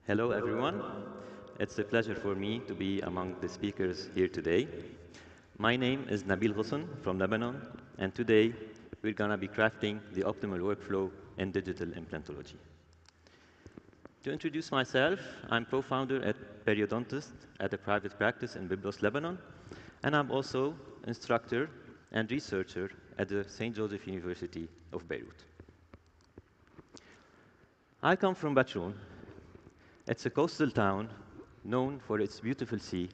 Hello, everyone. It's a pleasure for me to be among the speakers here today. My name is Nabil Ghosn from Lebanon, and today we're going to be crafting the optimal workflow in digital implantology. To introduce myself, I'm co-founder at Periodontics at a private practice in Byblos, Lebanon, and I'm also instructor and researcher at the St. Joseph University of Beirut. I come from Batroun. It's a coastal town known for its beautiful sea,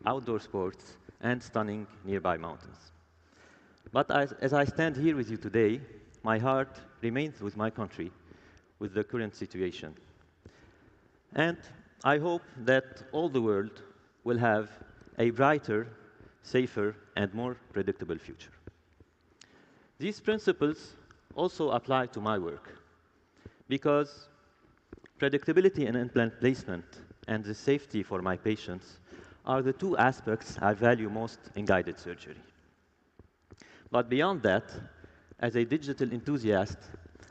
outdoor sports, and stunning nearby mountains. But as I stand here with you today, my heart remains with my country, with the current situation. And I hope that all the world will have a brighter, safer, and more predictable future. These principles also apply to my work, because predictability in implant placement and the safety for my patients are the two aspects I value most in guided surgery. But beyond that, as a digital enthusiast,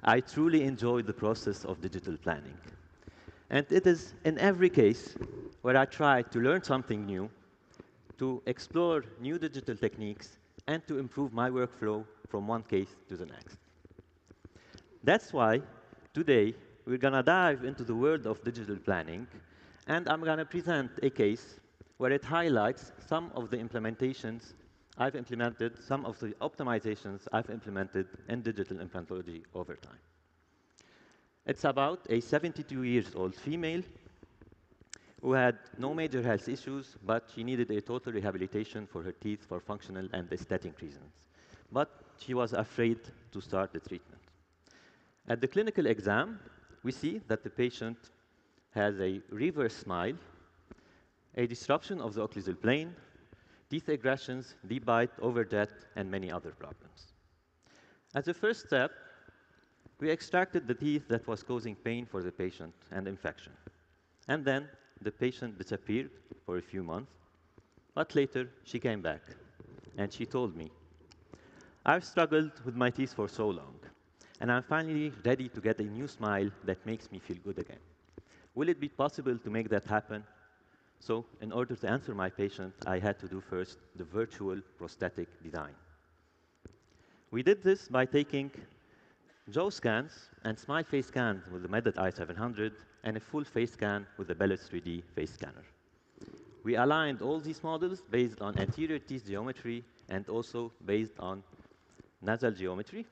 I truly enjoy the process of digital planning. And it is in every case where I try to learn something new, to explore new digital techniques, and to improve my workflow from one case to the next. That's why today we're going to dive into the world of digital planning, and I'm going to present a case where it highlights some of the implementations I've implemented, some of the optimizations I've implemented in digital implantology over time. It's about a 72-year-old female who had no major health issues, but she needed a total rehabilitation for her teeth for functional and aesthetic reasons. But she was afraid to start the treatment. At the clinical exam, we see that the patient has a reverse smile, a disruption of the occlusal plane, teeth aggressions, deep bite, overjet, and many other problems. As a first step, we extracted the teeth that was causing pain for the patient and infection. And then the patient disappeared for a few months, but later she came back and she told me, "I've struggled with my teeth for so long, and I'm finally ready to get a new smile that makes me feel good again. Will it be possible to make that happen?" So in order to answer my patient, I had to do first the virtual prosthetic design. We did this by taking jaw scans and smile face scans with the Medit i700 and a full face scan with the Byblos 3D face scanner. We aligned all these models based on anterior teeth geometry and also based on nasal geometry.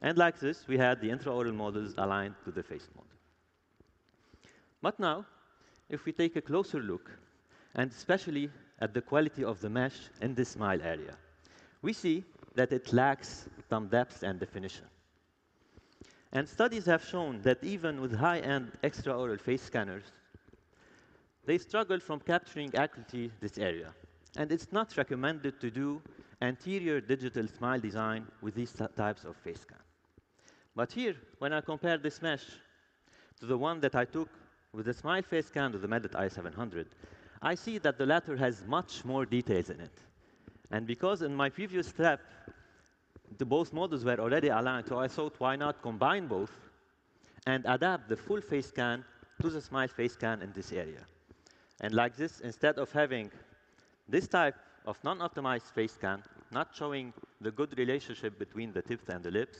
And like this, we had the intraoral models aligned to the face model. But now, if we take a closer look, and especially at the quality of the mesh in this smile area, we see that it lacks some depth and definition. And studies have shown that even with high-end extraoral face scanners, they struggle from capturing accurately this area. And it's not recommended to do anterior digital smile design with these types of face scan. But here, when I compare this mesh to the one that I took with the smile face scan with the Medit i700, I see that the latter has much more details in it. And because in my previous step, both models were already aligned, so I thought, why not combine both and adapt the full face scan to the smile face scan in this area. And like this, instead of having this type of non-optimized face scan, not showing the good relationship between the tips and the lips,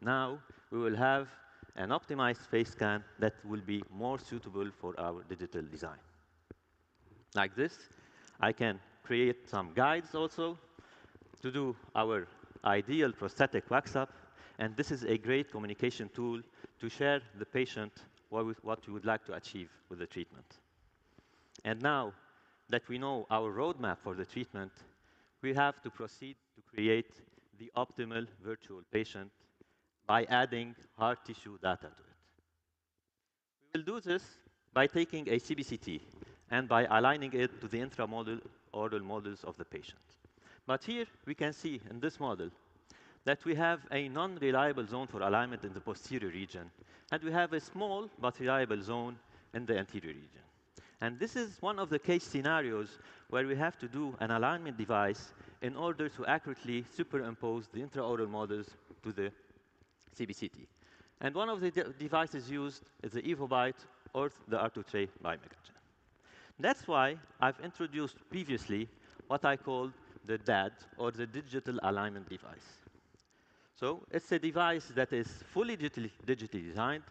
now we will have an optimized face scan that will be more suitable for our digital design. Like this, I can create some guides also to do our ideal prosthetic wax-up, and this is a great communication tool to share the patient what we would like to achieve with the treatment. And now that we know our roadmap for the treatment, we have to proceed to create the optimal virtual patient by adding hard tissue data to it. We will do this by taking a CBCT, and by aligning it to the intraoral models of the patient. But here we can see in this model that we have a non-reliable zone for alignment in the posterior region, and we have a small but reliable zone in the anterior region. And this is one of the case scenarios where we have to do an alignment device in order to accurately superimpose the intraoral models to the CBCT. And one of the devices used is the EvoBite or the R2 bimegagen. That's why I've introduced previously what I call the DAD, or the Digital Alignment Device. So it's a device that is fully digitally designed.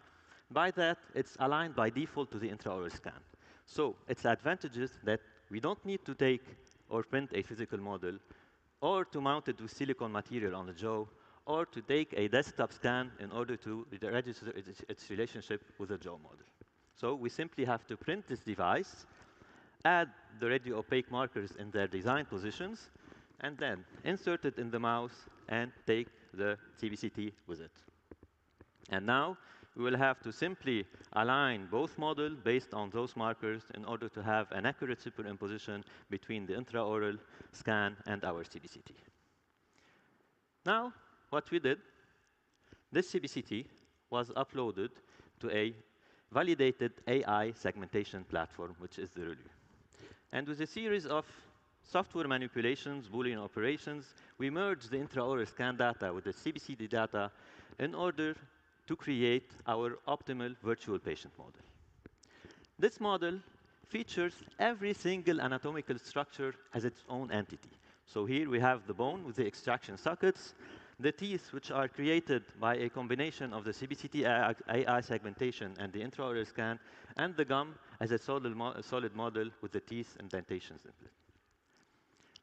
By that, it's aligned by default to the intraoral scan. So its advantages that we don't need to take or print a physical model, or to mount it with silicone material on the jaw, or to take a desktop scan in order to register its relationship with the jaw model. So we simply have to print this device, add the radio opaque markers in their design positions, and then insert it in the mouse and take the CBCT with it. And now we will have to simply align both models based on those markers in order to have an accurate superimposition between the intraoral scan and our CBCT. Now, what we did, this CBCT was uploaded to a validated AI segmentation platform, which is the ReLU. And with a series of software manipulations, Boolean operations, we merged the intraoral scan data with the CBCT data in order to create our optimal virtual patient model. This model features every single anatomical structure as its own entity. So here we have the bone with the extraction sockets, the teeth, which are created by a combination of the CBCT AI segmentation and the intraoral scan, and the gum as a solid model with the teeth and dentations implant.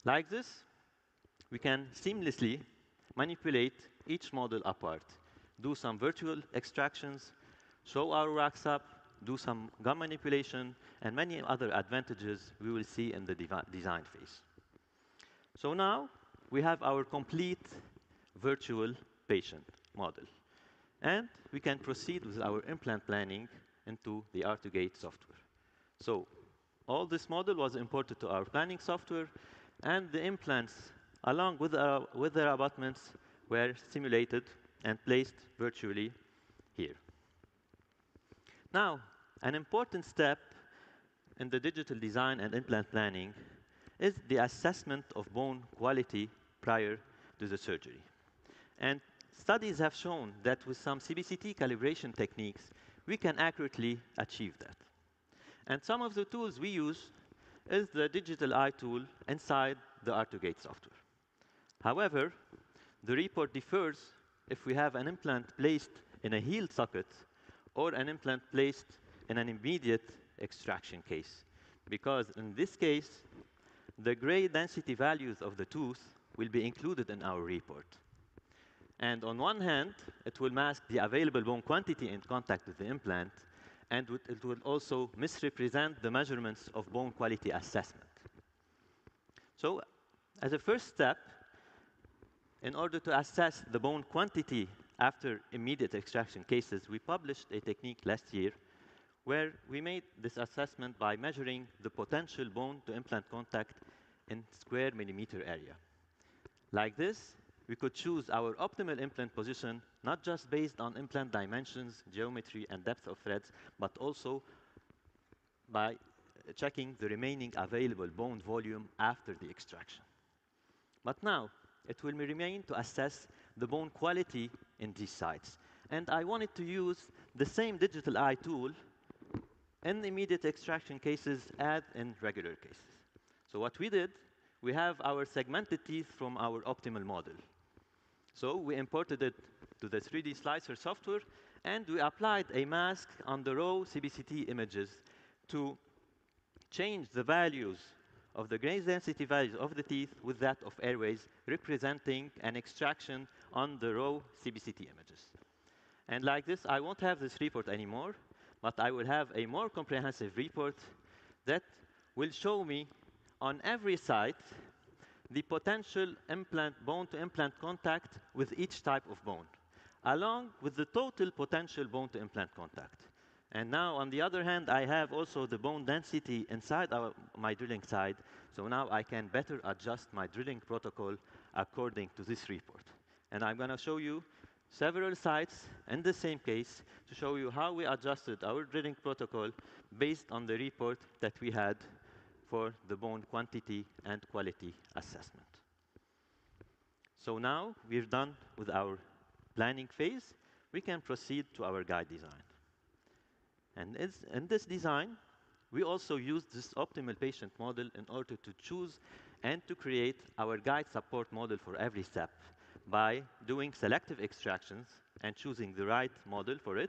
Like this, we can seamlessly manipulate each model apart, do some virtual extractions, show our wax up, do some gum manipulation, and many other advantages we will see in the design phase. So now we have our complete virtual patient model. And we can proceed with our implant planning into the R2Gate software. So all this model was imported to our planning software, and the implants, along with their abutments, were simulated and placed virtually here. Now, an important step in the digital design and implant planning is the assessment of bone quality prior to the surgery. And studies have shown that with some CBCT calibration techniques, we can accurately achieve that. And some of the tools we use is the digital eye tool inside the R2Gate software. However, the report differs if we have an implant placed in a healed socket or an implant placed in an immediate extraction case. Because in this case, the gray density values of the tooth will be included in our report. And on one hand, it will mask the available bone quantity in contact with the implant, and it will also misrepresent the measurements of bone quality assessment. So, as a first step, in order to assess the bone quantity after immediate extraction cases, we published a technique last year where we made this assessment by measuring the potential bone-to-implant contact in square millimeter area. Like this, we could choose our optimal implant position, not just based on implant dimensions, geometry, and depth of threads, but also by checking the remaining available bone volume after the extraction. But now, it will remain to assess the bone quality in these sites. And I wanted to use the same digital eye tool in immediate extraction cases as in regular cases. So what we did, we have our segmented teeth from our optimal model. So we imported it to the 3D slicer software, and we applied a mask on the raw CBCT images to change the values of the gray density values of the teeth with that of airways, representing an extraction on the raw CBCT images. And like this, I won't have this report anymore, but I will have a more comprehensive report that will show me on every site the potential implant bone-to-implant contact with each type of bone, along with the total potential bone-to-implant contact. And now, on the other hand, I have also the bone density inside my drilling side. So now I can better adjust my drilling protocol according to this report. And I'm going to show you several sites in the same case to show you how we adjusted our drilling protocol based on the report that we had for the bone quantity and quality assessment. So now we're done with our planning phase. We can proceed to our guide design. And in this design, we also use this optimal patient model in order to choose and to create our guide support model for every step by doing selective extractions and choosing the right model for it.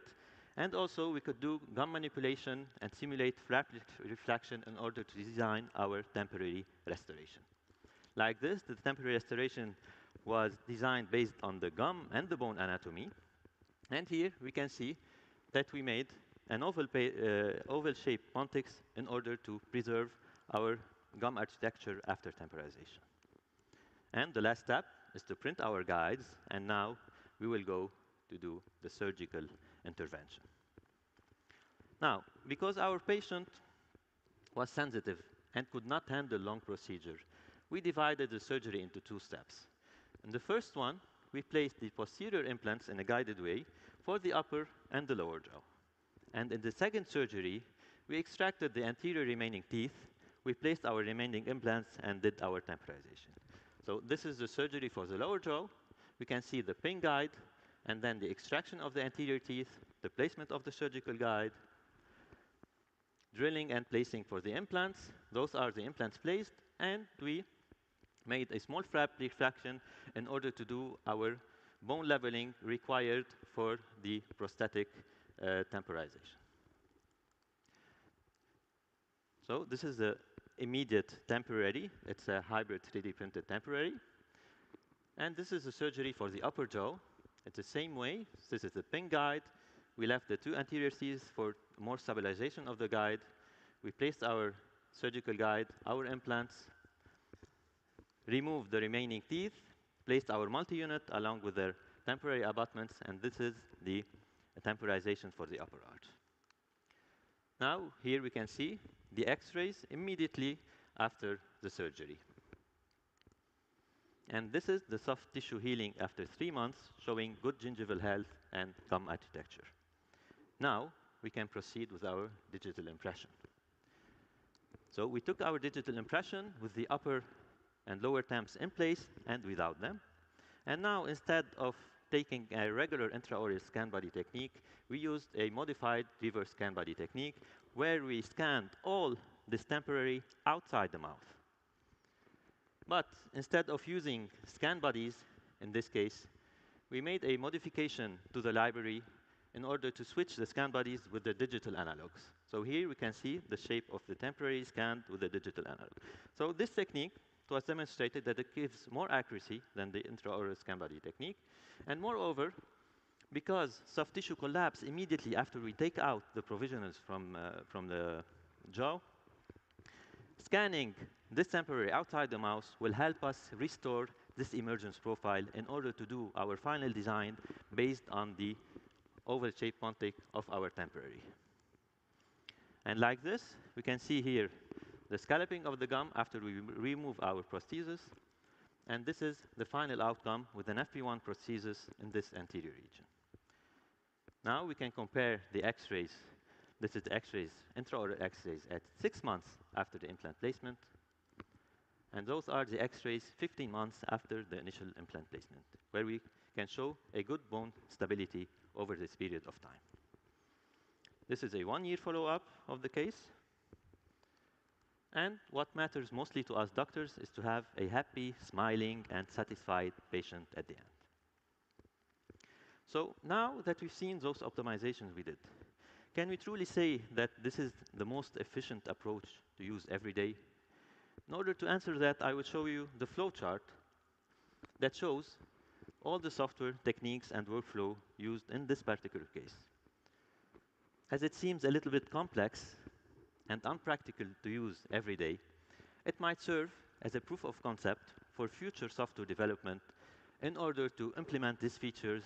And also, we could do gum manipulation and simulate flap reflection in order to design our temporary restoration. Like this, the temporary restoration was designed based on the gum and the bone anatomy. And here we can see that we made an oval-shaped Pontix in order to preserve our gum architecture after temporization. And the last step is to print our guides, and now we will go to do the surgical intervention. Now, because our patient was sensitive and could not handle long procedure, we divided the surgery into 2 steps. In the first one, we placed the posterior implants in a guided way for the upper and the lower jaw. And in the second surgery, we extracted the anterior remaining teeth, we placed our remaining implants, and did our temporization. So this is the surgery for the lower jaw. We can see the pin guide, and then the extraction of the anterior teeth, the placement of the surgical guide, drilling and placing for the implants. Those are the implants placed, and we made a small flap refraction in order to do our bone leveling required for the prosthetic temporization. So this is the immediate temporary. It's a hybrid 3D printed temporary. And this is the surgery for the upper jaw. It's the same way. This is the pin guide. We left the 2 anterior teeth for more stabilization of the guide. We placed our surgical guide, our implants, removed the remaining teeth, placed our multi-unit along with their temporary abutments, and this is the temporization for the upper arch. Now, here we can see the X-rays immediately after the surgery. And this is the soft tissue healing after 3 months, showing good gingival health and gum architecture. Now, we can proceed with our digital impression. So we took our digital impression with the upper and lower temps in place and without them. And now, instead of taking a regular intraoral scan body technique, we used a modified reverse scan body technique where we scanned all this temporary outside the mouth. But instead of using scan bodies, in this case, we made a modification to the library in order to switch the scan bodies with the digital analogs. So here we can see the shape of the temporary scanned with the digital analog. So this technique, it was demonstrated that it gives more accuracy than the intraoral scan body technique. And moreover, because soft tissue collapse immediately after we take out the provisionals from the jaw, scanning this temporary outside the mouth will help us restore this emergence profile in order to do our final design based on the oval-shaped Pontix of our temporary. And like this, we can see here the scalloping of the gum after we remove our prosthesis. And this is the final outcome with an FP1 prosthesis in this anterior region. Now we can compare the X-rays. This is the X-rays, intraoral X-rays at 6 months after the implant placement. And those are the X-rays 15 months after the initial implant placement, where we can show a good bone stability over this period of time. This is a 1-year follow-up of the case. And what matters mostly to us doctors is to have a happy, smiling, and satisfied patient at the end. So now that we've seen those optimizations we did, can we truly say that this is the most efficient approach to use every day? In order to answer that, I will show you the flow chart that shows all the software techniques and workflow used in this particular case. As it seems a little bit complex and unpractical to use every day, it might serve as a proof of concept for future software development in order to implement these features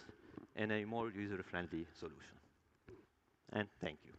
in a more user-friendly solution. And thank you.